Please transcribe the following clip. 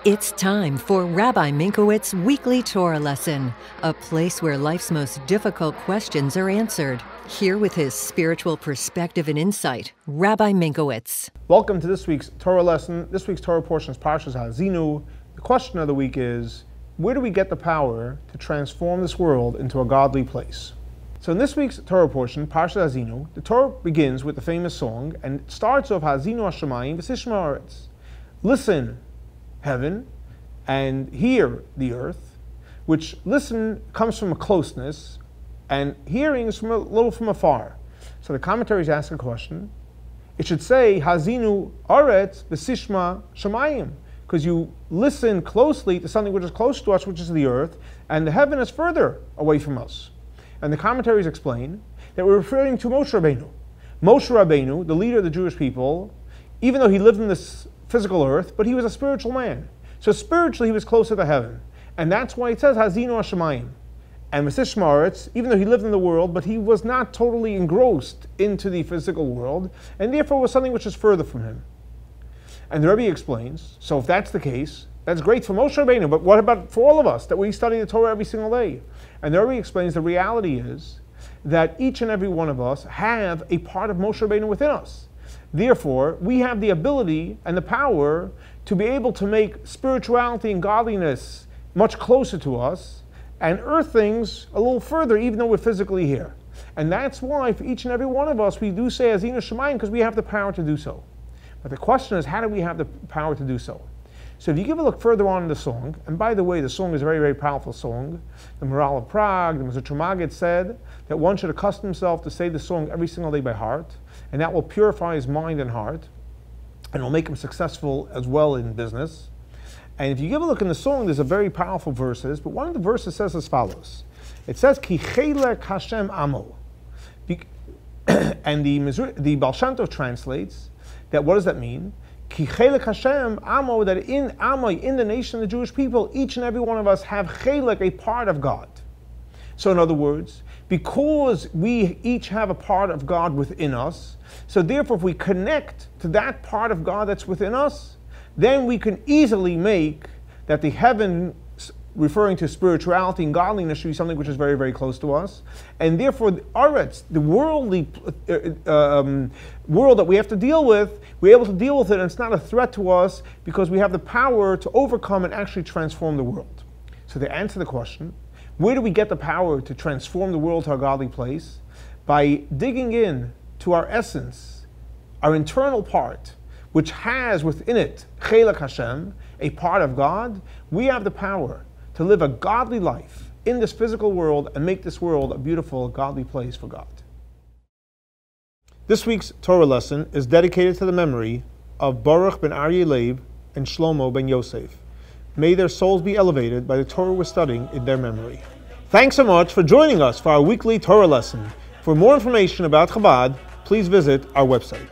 It's time for Rabbi Minkowicz's Weekly Torah Lesson, a place where life's most difficult questions are answered. Here with his spiritual perspective and insight, Rabbi Minkowicz. Welcome to this week's Torah lesson. This week's Torah portion is Parsha's AZINU. The question of the week is, where do we get the power to transform this world into a godly place? So in this week's Torah portion, Parsha AZINU, the Torah begins with the famous song, and it starts off, AZINU HaShamayim v'sishma ha'aretz. Listen, heaven, and hear the earth, which listen comes from a closeness, and hearing is from a little from afar. So the commentaries ask a question. It should say, Hazinu aretz v'sishma shamayim, because you listen closely to something which is close to us, which is the earth, and the heaven is further away from us. And the commentaries explain that we're referring to Moshe Rabbeinu. Moshe Rabbeinu, the leader of the Jewish people, even though he lived in this physical earth, but he was a spiritual man. So spiritually he was closer to heaven. And that's why it says, Hazinu HaShamayim. And V'sishma ha'aretz, even though he lived in the world, but he was not totally engrossed into the physical world, and therefore was something which is further from him. And the Rebbe explains, so if that's the case, that's great for Moshe Rabbeinu, but what about for all of us, that we study the Torah every single day? And the Rebbe explains the reality is that each and every one of us have a part of Moshe Rabbeinu within us. Therefore, we have the ability and the power to be able to make spirituality and godliness much closer to us, and earth things a little further, even though we're physically here. And that's why for each and every one of us, we do say AZINU HaShamayim, because we have the power to do so. But the question is, how do we have the power to do so? So if you give a look further on in the song, and by the way, the song is a very, very powerful song. The Maral of Prague, the Mizrahi Maggid said that one should accustom himself to say the song every single day by heart, and that will purify his mind and heart, and will make him successful as well in business. And if you give a look in the song, there's a very powerful verses, but one of the verses says as follows. It says, Ki chelek Hashem amo. And the Baal Shem Tov translates that, what does that mean? Ki chelek Hashem amo, that in Amai, in the nation of the Jewish people, each and every one of us have chelek, a part of God. So in other words, because we each have a part of God within us, so therefore if we connect to that part of God that's within us, then we can easily make that the heaven, referring to spirituality and godliness, should be something which is very, very close to us. And therefore, the aretz, the worldly world that we have to deal with, we're able to deal with it, and it's not a threat to us because we have the power to overcome and actually transform the world. So to answer the question, where do we get the power to transform the world to a godly place? By digging in to our essence, our internal part, which has within it chelek Hashem, a part of God. We have the power to live a godly life in this physical world and make this world a beautiful, godly place for God. This week's Torah lesson is dedicated to the memory of Baruch ben Aryeh Leib and Shlomo Ben Yosef. May their souls be elevated by the Torah we're studying in their memory. Thanks so much for joining us for our weekly Torah lesson. For more information about Chabad, please visit our website.